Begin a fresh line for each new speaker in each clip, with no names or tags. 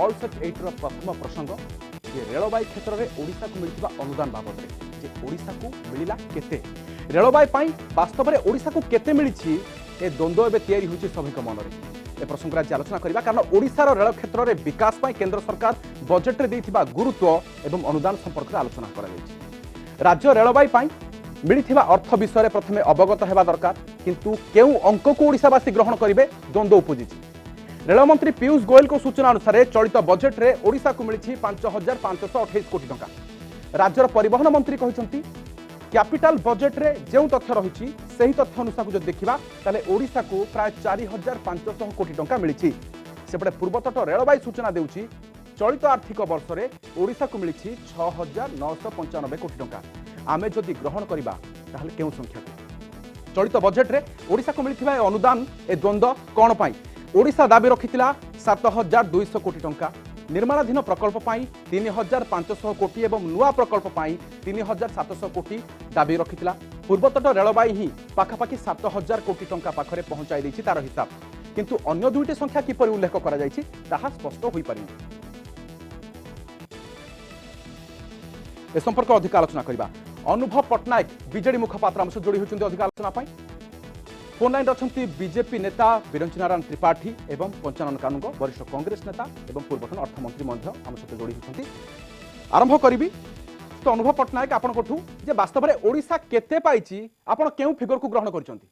All such एट्र प्रथम प्रसंग जे रेलबाई क्षेत्र में ओडिशा को मिलता अनुदान बाबद जे ओडिशा को मिला केते रेलबाई वास्तव में ओडिशा को केते मिली ए द्वंद्व एवं तैयारी होती सभी मन में ए प्रसंग आज आलोचना करबा कारण ओडिशार रेल क्षेत्र में विकास पाई केंद्र सरकार बजेट रे देथिबा गुरुत्व एवं अनुदान संपर्क में आलोचना करा जायछि। राज्य रेलबाई मिलिथिबा अर्थ विषय में प्रथमे अवगत हेबा दरकार किंतु केउ अंक को ओडिशावासी ग्रहण करिवे द्वंद्व उपजिछि। रेलमंत्री पीयूष गोयल को सूचना अनुसार चलित बजेट रे ओडिशा को मिली 5528 कोटी टंका। राज्यर परिवहन मंत्री कहते कैपिटल बजेट रे जो तथ्य रही से तथ्य अनुसार को देखा ताले ओडिशा को प्राय 4500 कोटी टंका मिली। सेपटे पूर्वतट रेलबाई सूचना देउछि चलित आर्थिक वर्ष में ओडिशा को मिली 6995 कोटी टंका। आमे जदि ग्रहण करबा ताहले केउ संख्या को चलित बजेट रे ओडिशा को मिलिथिबा अनुदान ए द्वंद्व कोन पाई ओडिशा दाबी रखिथिला 7200 कोटी टंका निर्माणाधीन प्रकल्प पाई 3500 कोटी एवं नुआ प्रकल्प पाई 3700 कोटी दाबी रखिथिला। पूर्वतट रेलबाई ही पाखापाखि 7000 कोटी टंका पाखरे पहुंचाई दैछि तार हिसाब किंतु अन्य दुईटी संख्या किपरि उल्लेख करा जायछि ताहा स्पष्ट होई पारिनि। ए संपर्क अधिक आलोचना करबा अनुभव पट्टनायक बीजेडी मुखपात्र आम जोड़ी होती अधिक आलोचना पाई फोन लाइन रही बीजेपी नेता बिरंची नारायण त्रिपाठी एवं पंचानन कानुंग वरिष्ठ कांग्रेस नेता एवं पूर्वतन अर्थमंत्री आम सहित जोड़ी होती। आरंभ करी तो अनुभव पट्टनायक आपण जे वास्तव में ओडिशा केते पाइछि आपण केउ फिगर को ग्रहण करछंती।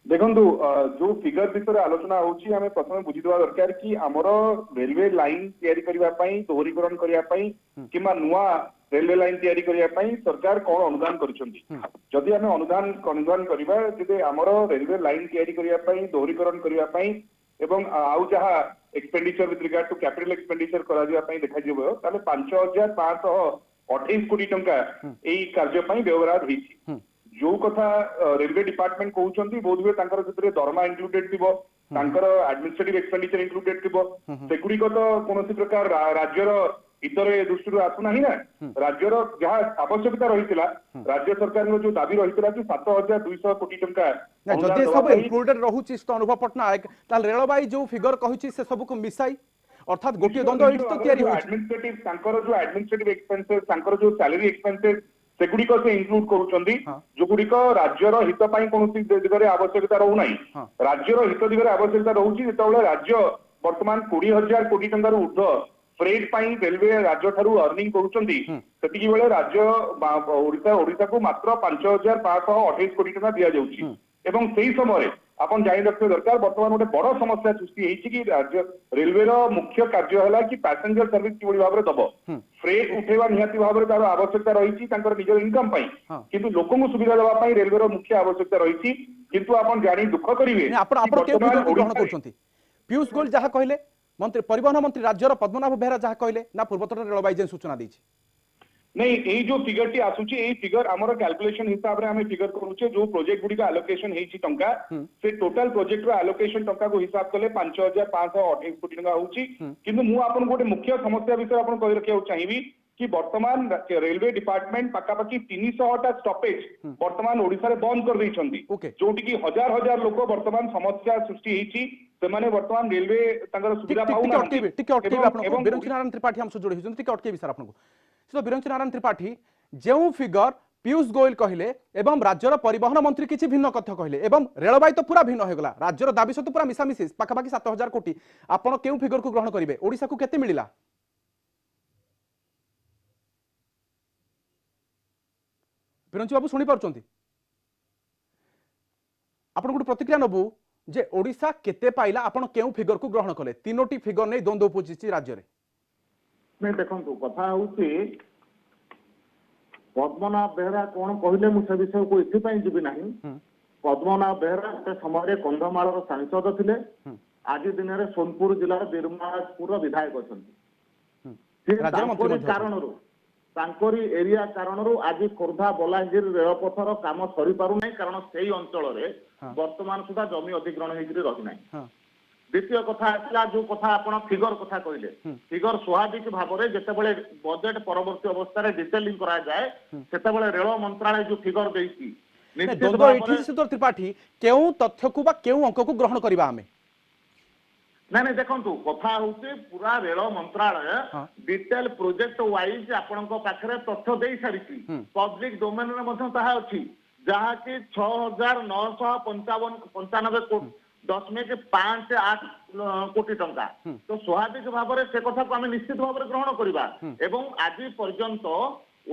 देखो जो फिगर विषय आलोचना होची हमें प्रथम बुझीदेवा दरकार कि आमर रेलवे लाइन तैयारी करबा पई दोहरीकरण करबा पई किमा नुआ रेलवे लाइन तैयारी करबा पई सरकार कोन अनुदान करछंती। जदि हमें अनुदान करबा जे आमर रेलवे लाइन तैयारी करबा पई दोहरीकरण करबा पई एवं आउ जहा expenditure with regard to capital expenditure करा दिया पई देखा जिवो ताले 5528 कोटी टंका एई कार्य पई व्यवहार होईछि। जो कथा रेलवे डिपार्टमेंट कहउछंती बहुत हुए तांकर भितरे दरमा इंक्लूडेड थिबो तांकर एडमिनिस्ट्रेटिव एक्सपेंडिचर इंक्लूडेड थिबो सेगुडी को तो कोनोसी प्रकार राज्यर इतरे दृष्टि आसुना ही ना राज्यर जहाँ आवश्यकता रही राज्य सरकार जो दाबी रही कि 7200 कोटी टंका
जदि सब इंक्लूडेड रहुछि तो अनुभव पट्टनायक ताल रेलबाई जो फिगर कहिछि से सब को मिसाई अर्थात गोटे द्वंद्व एठी तो तयारी होछि।
एडमिनिस्ट्रेटिव तांकर जो एडमिनिस्ट्रेटिव एक्सपेंसेस तांकर जो सैलरी एक्सपेंसेस सेगुडी को से इंक्लूड करूछंती जो गुडी को राज्यर हित पई कोनोसी दिगरे आवश्यकता रहउ नाही राज्यर हित दिगरे आवश्यकता रहउछि जेतबेले राज्य वर्तमान 20000 कोटी टंका रु ऊर्ध्व फ्रेट पाई रेलवे राज्य ठारू अर्निंग करूछंती सेतिकी बेले राज्य ओडिशा को मात्र 5528 कोटी टंका दिया जाउछि एवं सेही समय आपण जानि रखिबा दरकार वर्तमान गोटे बड़ समस्या सृष्टि हेछि कि राज्य रेलवे रो मुख्य कार्य हला कि पैसेंजर सर्विस किबळी भाबरे दबो फ्रेट उठेबा निहाती भाबरे तार आवश्यकता रहिछि तांकर निजर इनकम पाई किंतु लोकंकु सुविधा देबा पाई रेलवे रो मुख्य आवश्यकता रहिछि किंतु आपण जानि दुख करिवे
आपण के ग्रहण करछंती पीयूष गोयल जहा कहले मंत्री परिवहन मंत्री राज्यर पद्मनाभ बेहरा जहा कहले ना पूर्वतन रेलबाई जे सूचना दैछि
नहीं ये जो फिगर टी आसुची ये फिगर आमर कैलकुलेशन हिसाब रे हमें फिगर करूचे जो प्रोजेक्ट गुडी का एलोकेशन हेछि टंका से टोटल प्रोजेक्ट रो एलोकेशन टंका को हिसाब कले 5528 कोटी टंका होछि किंतु मु आपन गोटे मुख्य समस्या विषय आपन कहि रखियो चाहिबी कि वर्तमान रेलवे डिपार्टमेंट पाखापाखि 300 टा स्टॉपेज वर्तमान ओडिसा रे बंद कर दैछंती जोटी कि हजार हजार लोक वर्तमान समस्या सृष्टि हेछि सेमाने वर्तमान रेलवे तांकर सुविधा पाउ ना
टिके आपन बिरंची नारायण त्रिपाठी हम से जोड़ी होछन टिके अटके सर आपन को बिरंची नारायण त्रिपाठी जो फिगर पीयूष गोयल कहले एवं राज्यर परिवहन मंत्री किसी भिन्न कथ्य कहले एवं रेलबाई तो पूरा भिन्न होगला राज्यर दाबी सहित पूरा मिसामिशी पाखापाखि 7000 कोटी आपण केउ फिगर को ग्रहण करिवे ओडिशा को केते मिलिला बिरंची बाबू सुनी पारछंती आपण गुड प्रतिक्रिया नबु जे ओडिशा केते पाइला आपण केउ फिगर को ग्रहण कले तीनोटी फिगर नै द्वंद्व उपजिछि राज्य रे
नहीं देखो कथा होची पद्मनाभ बेहरा कौन कहले मुझे विषय को इथिपाई जीवी नहीं पद्मनाभ बेहरा से समय कंधमाल सांसद थिले आज दिन में सोनपुर जिलार बिरमापुर विधायक कारणरी एरिया कारणरू आज खोर्धा बलांगीर रेलपथर काम सरी पारु नहीं कारण से अंचल वर्तमान सुधा जमी अधिग्रहण होकर रही ना। द्वितीय कथा आसला जो कथा आपण फिगर कथा कहले फिगर स्वाभाविक भाव में जितेबाला बजेट परवर्ती अवस्था डिटेलिंग करा जाए सेतेबाला रेल मंत्रालय जो फिगर देइछि
द्वंद्व त्रिपाठी केउ तथ्य को बा केउ अंक को ग्रहण करबा हमें
ନାଇଁ ନାଇଁ ଦେଖନ୍ତୁ କଥା ହଉଛି ପୁରା ରେଳ ମନ୍ତ୍ରାଳୟ ଡିଟେଲ ପ୍ରୋଜେକ୍ଟ ୱାଇଜ ଆପଣଙ୍କ ପାଖରେ ତଥ୍ୟ ଦେଇ ସାରିଛି ପବ୍ଲିକ ଡୋମେନରେ ମଧ୍ୟ ତାହା ଅଛି ଯାହାକି 6,995.58 କୋଟି ଟଙ୍କା ତ ସ୍ୱାଭାବିକ ଭାବରେ ସେ କଥାକୁ ଆମେ ନିଶ୍ଚିତ ଭାବରେ ଗ୍ରହଣ କରିବା ଏବଂ ଆଜି ପର୍ଯ୍ୟନ୍ତ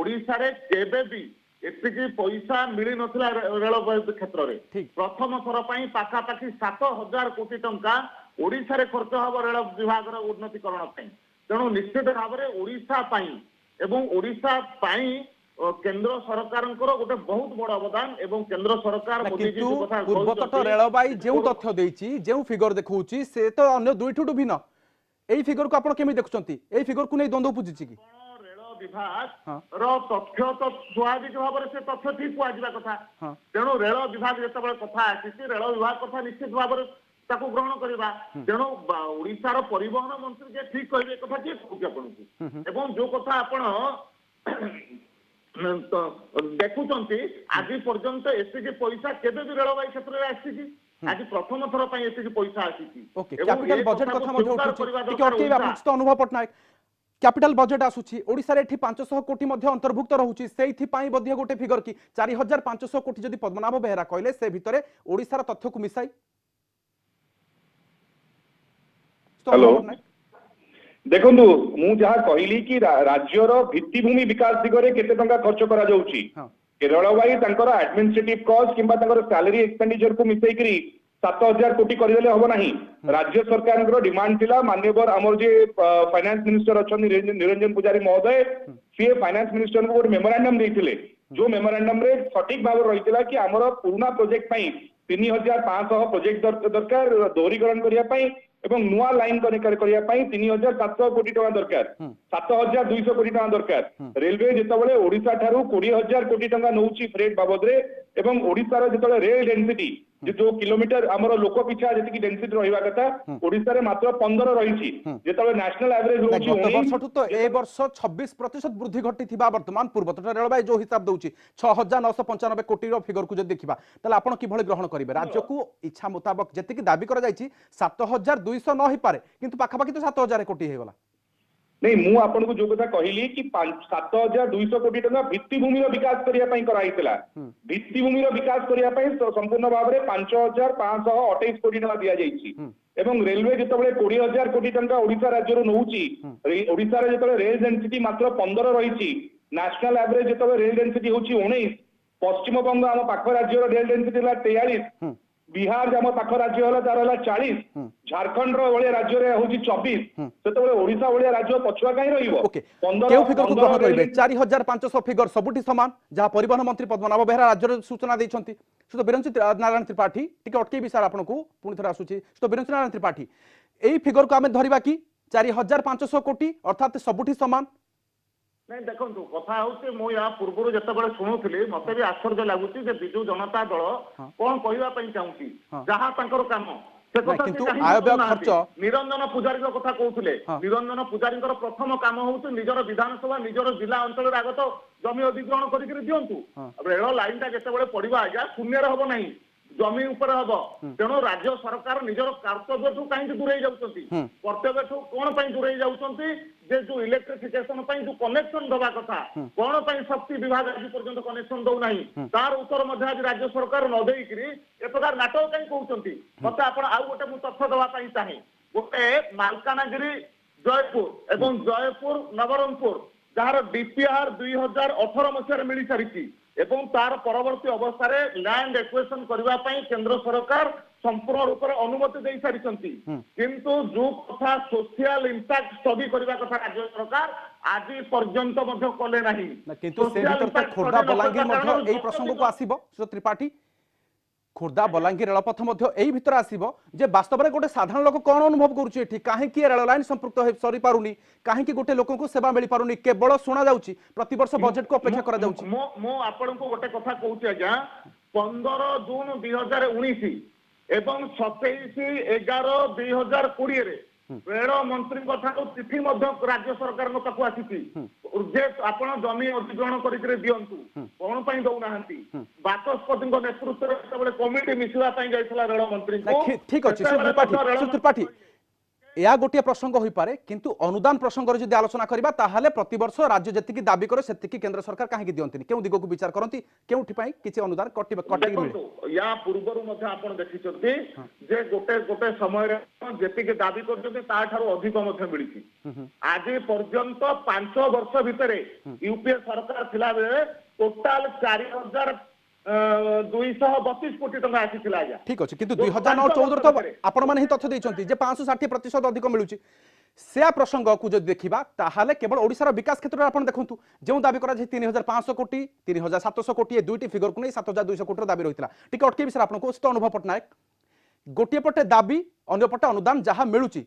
ଓଡିଶାରେ କେବେ ବି ଏତିକି ପଇସା ମିଳି ନଥିଲା ରେଳବାଇ କ୍ଷେତ୍ରରେ ପ୍ରଥମ ଥର ପାଇଁ ପାଖାପାଖି 7,000 କୋଟି ଟଙ୍କା ଓଡିଶାରେ ଖର୍ଚ୍ଚ ହବ ରେଳ ବିଭାଗର ଉନ୍ନତିକରଣ ପାଇଁ ତେଣୁ ନିଶ୍ଚିତ ଭାବରେ ଓଡିଶା ପାଇଁ ଏବଂ ଓଡିଶା ପାଇଁ କେନ୍ଦ୍ର ସରକାରଙ୍କର ଗୋଟେ ବହୁତ ବଡ ଅବଦାନ ଏବଂ କେନ୍ଦ୍ର ସରକାର
କିନ୍ତୁ ପୂର୍ବତଟ ରେଳବାଇ ଯେଉଁ ତଥ୍ୟ ଦେଇଛି ଯେଉଁ ଫିଗର ଦେଖାଉଛି ସେ ତ ଅନ୍ୟ ଦୁଇଠୁ ଭିନ୍ନ এই ফিগর কু আপন কেমি দেখুচন্তি এই ফিগর কু নেই দ্বন্দ্ব বুঝিছি কি
রেল বিভাগ র তথ্য তো স্বাভাবিক ভাবে সে তথ্য ঠিক কুয়া কথা তেণু রেল বিভাগ যেতবে কথা আসিছি রেল বিভাগ কথা নিশ্চিত ভাবে তাকে গ্রহণ করা তেণু ওড়িশার পরিবহন মন্ত্রী যে ঠিক কহিবে কথা কিଏ কହୁଛି ଆପଣଙ୍କୁ এবং যে কথা আপন দেখুଛନ୍ତି আজ পর্যন্ত এসিকি পয়সা কেবে বি রেলবাই ক্ষেত্রে আসিছি আজ প্রথম থর পাই এসিকি পয়সা আসিছি
ওকে ক্যাপিটাল বজেট কথা মধ্যে উঠুছি টিকে অটকেইবা আপন তো অনুভব পটনায়ক ক্যাপিটাল বজেট আসুছি ওড়িশার এটি 500 কোটি মধ্যে অন্তর্ভুক্ত রহুছি সেইথি পাই বধ্য গোটে ফিগর কি 4500 কোটি যদি পদ্মনাভ বেহেরা কইলে সে ভিতরে ওড়িশার তথ্যকু মিশাই
हेलो देखंतु मु जहा कहली कि राज्यर भित्तिभूमि विकास दिगरे केते टंका खर्च करा जाउची रेलवाई तांकर एडमिनिस्ट्रेटिव कॉस्ट किंबा तांकर सैलरी एक्सपेंडिचर को मिसई करी 7,000 कोटी करदेले हबो नाही राज्य सरकार डिमांड थिला माननीय हमर जे फाइनेंस मिनिस्टर अछन निरंजन पुजारी महोदय सी फाइनेंस मिनिस्टर को मेमोरेंडम देथिले जो मेमोरेंडम रे सटीक भाव रहितला कि हमर पुराना प्रोजेक्ट पई 3,500 प्रोजेक्ट दरकार दोहरीकरण करिया पई एवं नुआ लाइन कनेक्ट करिया पई 3,700 कोटी टका दरकार 7,200 कोटी टका दरकार रेलवे जेतबेले ओडिसा ठारू 20,000 कोटी टका नउची फ्रेट बाबद रे एवं ओडिसा रो जेतबेले रेल डेंसिटी जो किलोमीटर हमर लोक पिछा जति डेंसिटी रहिबा कथा ओडिसा रे मात्र 15 रहिची जेतबेले नेशनल एवरेज रहउची 19
वर्षटु तो ए वर्ष 26% वृद्धि घटी थिबा वर्तमान पूर्वतट रेलवे जो हिसाब दउची 6,995 कोटी रो फिगर को जदि देखिबा तले आपण कि भली ग्रहण करिवे राज्य को इच्छा मुताबिक जति कि दाबी करा जायछि 7,200 न ही पारे किंतु पाखा पाखी तो 7,000 कोटी हे गला
नहीं मु आपन को जो कथा कहली कि 7,200 कोटी टका भित्तिभूमि रो विकास करिया पई कराइतला भित्तिभूमि रो विकास करिया पई संपूर्ण भाव रे 5,528 कोटी टका दिया जाईची एवं रेलवे जेतबेले 20,000 कोटी टका ओडिसा राज्य रो नउची ओडिसा रे जेतबेले रेल डेंसिटी मात्र 15 रहिची नेशनल एवरेज जेतबेले रेल डेंसिटी होची 19 पश्चिम बंग हम पाख राज्य रो रेल डेंसिटी ला 43 बिहार हम पाख राज्य हला तार हला 40 झारखंड रो ओळे राज्य रे होची 24 सेतबेले ओडिसा ओळे राज्य पछुआ काई रहिबो
ओके केउ फिगर को ग्रहण करिवे 4,500 फिगर सबुठी समान जहा परिवहन मंत्री पद्मनाभ बेहरा राज्य रे सूचना दैछंती सुतो बिरंचित नारायण त्रिपाठी टिके अटके विचार आपन को पुनी थरा आसुची सुतो बिरंचित नारायण त्रिपाठी एई फिगर को हमें धरिबा की 4,500 कोटी अर्थात सबुठी समान
नहीं देखो कथा हूँ मु या पूर्व जिते शुणुली मत भी आश्चर्य लगुच बिजु जनता दल कौन कहवाई चाहूँगी जहाँ काम निरंजन पुजारी कथा कहते निरंजन पुजारी प्रथम काम हूँ निजर विधानसभा निजर जिला अंचल आग तो जमी अधिग्रहण कर दिंतु रेल लाइन टा जिते पड़ा आज्ञा शून्य हम ना जमी उपर हम तेणु राज्य सरकार निजर कर्तव्य कहीं दूरे जाऊँच कर्तव्य कौन दूरे जाऊँच जो इलेक्ट्रिफिकेशन जो कनेक्शन दवा कथा कौन शक्ति विभाग आज पर्यंत कनेक्शन दौना तार उत्तर आज राज्य सरकार न देकरी ए प्रकार नाटक कहीं कहते मत आप गोटे मुझे तथ्य दवाई चाहे गोटे मालकानगिरी जयपुर एवं जयपुर नवरंगपुर जार डीपीआर 2018 मसीह मिल सारी एवं तार परवर्ती अवस्था लैंड एक्वेशन करने केंद्र सरकार संपूर्ण रूप से अनुमति दे सारी किंतु जो कथा सोशल इंपैक्ट स्टडी करने कथा राज्य सरकार आज पर्यंत कले नहीं
किंतु से भीतर तो खोर्धा बलांगीर मध्य एई प्रसंग को आसीबो श्री त्रिपाठी खोर्धा बलांगीर रेलपथ मध्य एई भीतर आसीबो जे वास्तव में गोटे साधारण लोक कोन अनुभव करूची एठी काहे कि रेल लाइन संपृक्त हे सरी पारुनी काहे कि गोटे लोक को सेवा मिली पारुनी केवल सुना जाउची प्रति वर्ष बजेट को अपेक्षा करा जाउची
मो आपन को गोटे कथा कहूची आज्ञा 15 जून 2019 एवं 27/11/2020 रे रेल मंत्री चिठी राज्य सरकार पाखु आसी आप जमी अधिग्रहण कर दिंतु कौन दौना बाचस्पति नेतृत्व में कमिटी मिसवा जाइए रेल मंत्री
ठीक अच्छे त्रिपाठी या गोटे प्रसंग हो पारे किंतु अनुदान प्रसंग जदि आलोचना करबा ताहाले प्रति वर्ष राज्य जतिकी दाबी करे सेतिकी केंद्र सरकार काहे दियंतिनी केउ दिगो को विचार करंती केउठी पई किछि अनुदान कटि मिले
देखो या पूर्वरु मध्ये आपण देखिचंती जे गोटे गोटे समय रे जेतिके दाबी करछंती ता ठारो अधिक मध्ये मिलिछि आज पर्यंत 5 वर्ष भितरे यूपीए सरकार थिला बेले टोटल 4232 कोटी टंका आसीथिला आज्ञा
ठीक अछि किंतु 2009-14 तो आपण माने ही तथ्य दैछंती जे 560% अधिक मिलुछि से प्रसंग को जदि देखिबा ताहाले केवल ओडिसा रो विकास क्षेत्र रे आपण देखंतु जेउ दाबी करा जे 3500 कोटी 3700 कोटी ए दुईटी फिगर को नै 7200 कोटी रो दाबी रहितला ठीक अटके विषय आपण को अनुभव पटनायक गोटे पटे दाबी अन्य पटे अनुदान जहां मिलुछि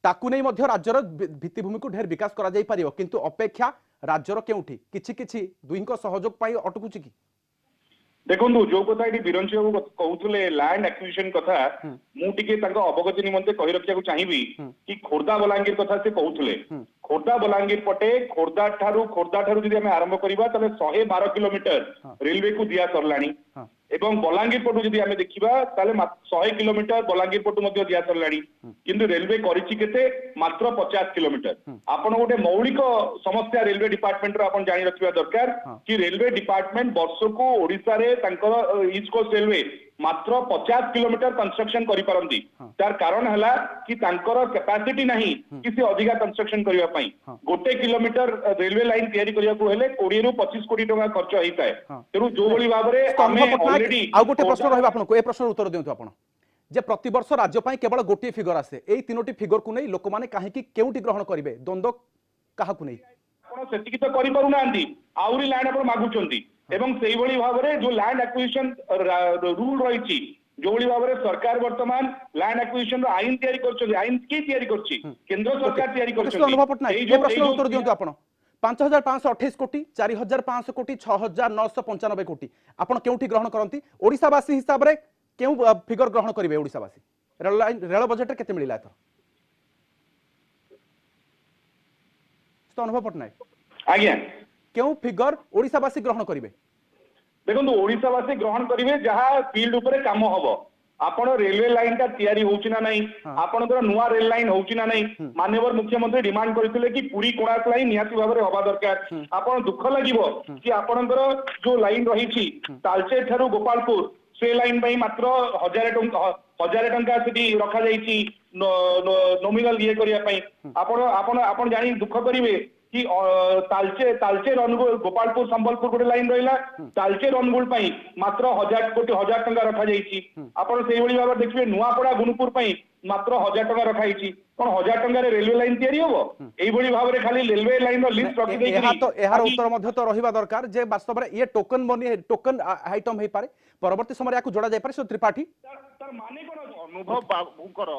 ताकू नै मध्य राज्यर भित्तिभूमि को ढेर विकास करा जाई परियो किंतु अपेक्षा राज्यर केउठी किछि किछि दुईको सहयोग पाई अटकुछि कि
देखो जो कथा ये बिरंची बाबू कहते लैंड एक्विजिशन कथा मुझे अवगति निमंते कही रखा चाहिए कि खोर्धा बलांगीर कथा से कहते खोर्धा बलांगीर पटे खोर्धा ठारू जदि आम आरंभ करवा 112 किलोमीटर रेलवे को दिया सरलाणी एवं बलांगीर पटू जदि आम देखा 100 किलोमीटर बलांगीर पटू दिया सरलाणी किंतु रेलवे करिछि मात्र 50 किलोमीटर आपण गोटे मौलिक समस्या रेलवे डिपार्टमेंट रो आपण जानि रखिबा दरकार कि रेलवे डिपार्टमेंट वर्ष को ओडिसा रे तांकर ईस्ट कोस्ट रेलवे मात्र 50 किलोमीटर कंस्ट्रक्शन करि पारंती तार कारण हला कि तांकर कैपेसिटी नहीं किसी अधिका कंस्ट्रक्शन करिवा पई गोटे किलोमीटर रेलवे लाइन तयारी करिया को हेले 20 रु 25 कोटी टका खर्च होइताय तेरु जो बळी भाबरे आमे ऑलरेडी
आ गोटे प्रश्न रहबा आपन को ए प्रश्न उत्तर दियंतु आपन जे प्रति वर्ष राज्य पई केवल गोटे फिगर आसे एई तीनोटी फिगर को नै लोक माने काहे कि केउटी ग्रहण करिवे द्वंद्व काहा को नै
आपण सेतिकी तो करि पारु नांदी आउरी लैंड आपण मागुचंती एवं सेही बळी भाबरे जो लैंड एक्विजिशन रूल रहिछि जो बळी भाबरे सरकार वर्तमान लैंड एक्विजिशन रो आईन तयारी करछथि आईन की तयारी करछि केंद्र सरकार तयारी करछथि
अनुभव पटनायक ए प्रश्न उत्तर दियंतु आपन 5528 कोटी 4500 कोटी 6995 कोटी आपण केउठी ग्रहण करंती ओडिसावासी हिसाब रे केउ फिगर ग्रहण करिवे ओडिसावासी रेल बजेट रे केते मिलिला त अनुभव पटनायक
आज्ञा
केउ फिगर ओडिसावासी ग्रहण करिवे
देखो ओडिसावासी ग्रहण करिवे जहा फील्ड ऊपर काम हबो आपण रेलवे लाइन का तैयारी होउची ना नहीं आपनकर नुवा रेल लाइन होउची ना नहीं माननीय मुख्यमंत्री डिमांड करथिले कि पुरी कोणार्क लाइन निहाती भाबरे हबा दरकार आपण दुख लागिवो कि आपनकर जो लाइन रहिछि तालचे थारु गोपालपुर से लाइन पई मात्र 1000 टंका सेठी रखा जाईछि नॉमिनल ये करिया पई आपण जानि दुख करिवे कि तालचे रनगुल गोपालपुर संबलपुर गोटे लाइन रहिला तालचे रनगुल पई मात्र 1000 टंका रखा जाईछि आपण सेही बळी भाबरे देखिबे नुआपड़ा गुणपुर पई मात्र 1000 टंका रखा जाईछि कोन 1000 टंका रे रेलवे लाइन तयारी होबो एई बळी भाबरे खाली रेलवे लाइन रो लिस्ट रखि देई
एहा तो एहार उत्तर मध्ये तो रहिबा दरकार जे वास्तव रे ये टोकन मनी टोकन आइटम हे पारे परवर्ती समय याकू जोड़ा जाय पारे सो त्रिपाठी
तार माने कोन अनुभव बाबूकर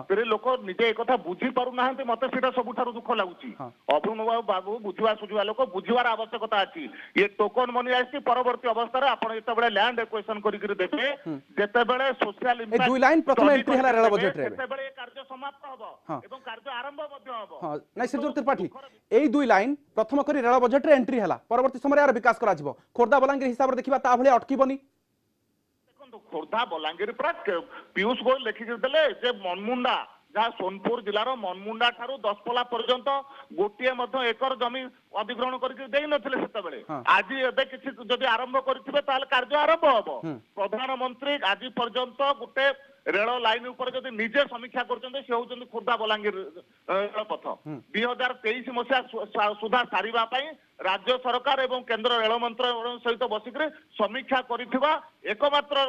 तेरे लोक निजे एक कथा बुझी पारु नाहंते मते सेटा सबुठारु दुख लागुची अनुभव बाबू बुझिवा सुझिवा लोक बुझिवार आवश्यकता अछि ये टोकन मनी आसी परवर्ती अवस्था रे आपण एते बेले लैंड एक्विजिशन करि करि देबे जेते बेले सोशल
इम्पैक्ट ए दुई लाइन प्रथम एंट्री हला रेल बजेट रे
जेते बेले कार्य समाप्त हबो एवं कार्य आरंभ मध्ये हबो
हां नै श्रीजुर त्रिपाठी एई दुई लाइन प्रथम करी रेल बजेट रे एंट्री हला परवर्ती समय यार विकास करा जिवो खोर्धा बलांगीर हिसाब रे देखिबा ता भले अटकीबनी
खोर्धा बलांगीर पर पीयूष गोयल लिखि देले जे मनमुंडा जहाँ सोनपुर जिलार मनमुंडा ठारू 10 पला पर्यंत गोटे एकर जमी अधिग्रहण करते आज एबे किछि जदि आरंभ करथिबे ताले कार्य आरंभ हबो प्रधानमंत्री आज पर्यंत गोटे रेल लाइन ऊपर जदि निजे समीक्षा करछन्ते से होउछन्ते खोर्धा बलांगीर रेल पथ 2023 मसिया सुधा सारिबा पई राज्य सरकार एवं केंद्र रेल मंत्रालय सहित बसिक समीक्षा करिथिबा एकमात्र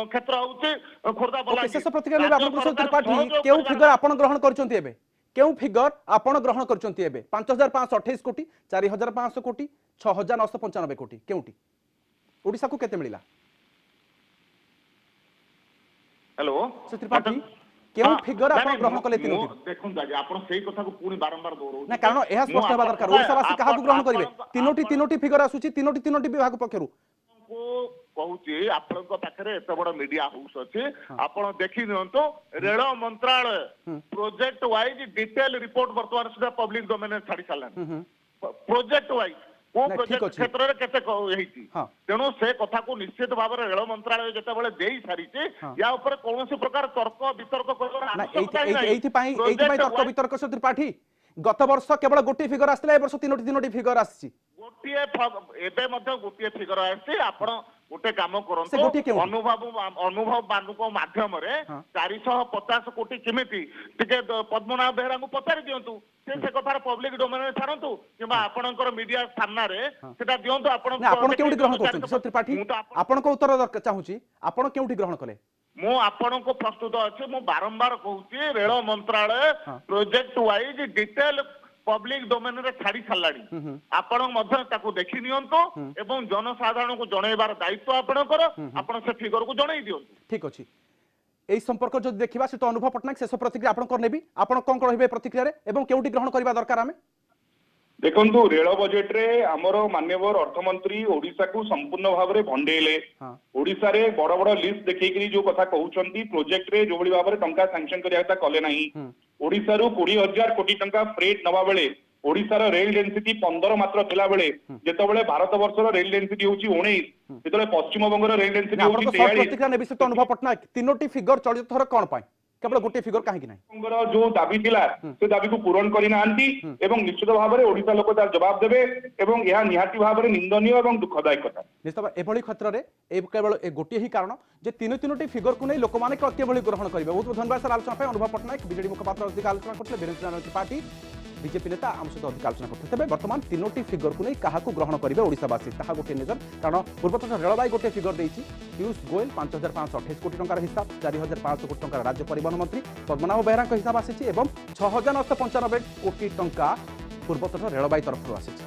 क्षेत्र होउछि खोर्धा बलांगीर
विशेष प्रतिक्रिया लेबे आपन कुशल त्रिपाठी केउ फिगर आपन ग्रहण करछन्ती एबे केउ फिगर आपन ग्रहण करछन्ती एबे 5528 कोटी 4500 कोटी 6995 कोटी केउटी ओडिसा को केते मिलिला
हेलो
त्रिपाठी केउ फिगर आपण ग्रहण कले तीनोटी
देखुन जागे आपण सेही कथा को पूरी बारंबार दोहराउ
ना कारण एहा स्पष्ट होबा दरकार ओडिसावासी काहा को ग्रहण करिवे तीनोटी फिगर आसुची तीनोटी विभाग पक्षरु
को कहूची आपण को पाखरे एत बड़ मीडिया हाउस अछि आपण देखि नियंतो रेल मंत्रालय प्रोजेक्ट वाइज डिटेल रिपोर्ट वर्तमान सुधा पब्लिक डोमेन छाडी सालन प्रोजेक्ट वाइज କୋଉ
ନାଇଁ, ଠିକ
ପ୍ରୋଜେକ୍ଟ
ଅଛି।
କ୍ଷେତ୍ରରେ କେତେ ହେଇଛି
ହଁ।
ତେଣୁ ସେ କଥାକୁ ନିଶ୍ଚିତ ଭାବରେ ରେଳ ମନ୍ତ୍ରାଳୟ ଯେତେବେଳେ ଦେଇ ସାରିଛି
ହଁ।
ୟା ଉପରେ କୌଣସି ପ୍ରକାର ତର୍କ ବିତର୍କ କରିବାର
ନା
ଆବଶ୍ୟକତା ହିଁ ନାହିଁ।
ଏଇଥିପାଇଁ
Project
ତର୍କ
wise
ବିତର୍କ ଶ୍ରୀ ତ୍ରିପାଠୀ ଗତ ବର୍ଷ କେବଳ ଗୋଟିଏ ଫିଗର ଆସିଥିଲା ଏ ବର୍ଷ ତିନୋଟି ଫିଗର ଆସିଛି
ଗୋଟିଏ ଏବେ ମଧ୍ୟ ଗୋଟିଏ ଫିଗର ଆସିଛି ଆପଣ ଗୋଟେ କାମ
ସେ
କରନ୍ତୁ
ଗୋଟିଏ କେଉଁଠି?
ଅନୁଭବ ବାବୁଙ୍କ ମାଧ୍ୟମରେ
ହଁ।
450 କୋଟି କେମିତି ଟିକେ ପଦ୍ମନାଭ ବେହେରାଙ୍କୁ ପଚାରି ଦିଅନ୍ତୁ ସେ କଥାର ପବ୍ଲିକ ଡୋମେନରେ ଛାଡନ୍ତୁ କିମ୍ବା ଆପଣଙ୍କର ମିଡିଆ ସାମ୍ନାରେ ସେଟା ଦିଅନ୍ତୁ ଆପଣ
ନା ଆପଣ କେଉଁଠି ଗ୍ରହଣ
ଦେଖେଇ
କରୁଛନ୍ତି
ଦିଅନ୍ତୁ
ଶ୍ରୀ ତ୍ରିପାଠୀ
ମୁଁ ତ
ଆପଣଙ୍କ ଉତ୍ତର ଚାହୁଁଛି ଆପଣ କେଉଁଠି ଗ୍ରହଣ କଲେ
ମୁଁ ଆପଣଙ୍କୁ ପ୍ରସ୍ତୁତ ଅଛି ମୁଁ ବାରମ୍ବାର କହୁଛି ରେଳ ମନ୍ତ୍ରାଳୟ
ହଁ।
ପ୍ରୋଜେକ୍ଟ ୱାଇଜ ଡିଟେଲ ପବ୍ଲିକ ଡୋମେନରେ ଛାଡି ସାରିଲାଣି ଆପଣ ମଧ୍ୟ ତାକୁ ଦେଖି ନିଅନ୍ତୁ ଏବଂ ଜନସାଧାରଣଙ୍କୁ ଜଣେଇବାର ଦାୟିତ୍ୱ ଆପଣଙ୍କର ଆପଣ ସେ ଫିଗରକୁ ଜଣେଇ ଦିଅନ୍ତୁ
ঠিক ଅଛି এই সম্পর্ক যদি দেখিবা সে তো অনুভব পটনায়ক শেষ প্রতিক্রিয়া আপনার নেবি আপনার কম কহিবে প্রতিক্রিয়ার এবং কেউটি গ্রহণ করা দরকার আমি
ଦେଖନ୍ତୁ ରେଳ ବଜେଟରେ ଆମର ମାନ୍ୟବର ଅର୍ଥମନ୍ତ୍ରୀ ଓଡିଶାକୁ ସମ୍ପୂର୍ଣ୍ଣ ଭାବରେ ଭଣ୍ଡେଇଲେ
ହଁ।
ଓଡିଶାରେ ବଡ ବଡ ଲିଷ୍ଟ ଦେଖେଇକିରି ଯୋଉ କଥା କହୁଛନ୍ତି ପ୍ରୋଜେକ୍ଟରେ ଯୋଉଭଳି ଭାବରେ ଟଙ୍କା ସାଂକ୍ସନ କରିବା କଥା କଲେ ନାହିଁ ଓଡିଶାରୁ 20,000 କୋଟି ଟଙ୍କା ଫ୍ରେଟ୍ ନବା ବେଳେ ଓଡିଶାର ରେଲ ଡେନ୍ସିଟି 15 ମାତ୍ର ଥିଲା ବେଳେ ଯେତେବେଳେ ଭାରତ ବର୍ଷର ରେଲ ଡେନ୍ସିଟି ହଉଛି 19 ଯେତେବେଳେ ପଶ୍ଚିମବଙ୍ଗର ରେଲ ଡେନ୍ସିଟି ହଉଛି
আপনার সর্ট
43
প্রতিক্রিয়া নেবি সে তো অনুভব পটনায়ক তিনোটি ফিগর চলিত থর কোণ পাই কেবল গোটিয়ে ফিগর কাহিকি নাই
ଙ୍କର ଯୋଉ ଦାବି ଥିଲା ସେ ଦାବିକୁ ପୂରଣ କରିନାହାନ୍ତି ଏବଂ ନିଶ୍ଚିତ ଭାବରେ ଓଡିଶା ଲୋକ ତାର ଜବାବ ଦେବେ ଏବଂ ଏହା ନିହାତି ଭାବରେ ନିନ୍ଦନୀୟ ଏବଂ ଦୁଃଖଦାୟକ କଥା
ନିଶ୍ଚିତ ଭାବେ ଏଭଳି କ୍ଷେତ୍ରରେ କେବଳ ଗୋଟିଏ ହିଁ କାରଣ ଯେ ତିନୋଟି ଫିଗରକୁ ନେଇ ଲୋକମାନେ କିଭଳି ଗ୍ରହଣ କରିବେ ବହୁତ ବହୁତ ଧନ୍ୟବାଦ ସାର୍ ଆଲୋଚନା ପାଇଁ ଅନୁଭବ ପଟ୍ଟନାୟକ ବିଜେଡି ମୁଖପାତ୍ର ଅଧିକ ଆଲୋଚନା করতে বীরেন্দ্র ত্রিপাঠী বিজেপি নেতা আম সহ অধিক আলোচনা করতে তবে বর্তমান তিনোটি ফিগরକୁ নেই কাহাକୁ গ্রহণ করবে ওড়িশাবাসী তাহা গোটিয়ে নজর কারণ পূর্বতন রেলবাই গোটিয়ে ফিগর দিয়েছি পীयूष গোয়েল 5,528 কোটি টঙ্কার হিসাব 4,500 কোটি টঙ্কার রাজ্য পরিবহন মন্ত্রী পদ্মনাভ বেহেরাঙ্ক হিসাব আসিছি এবং 6,995 কোটি টঙ্কা পূর্বতন রেলবাই তরফରୁ আসিছি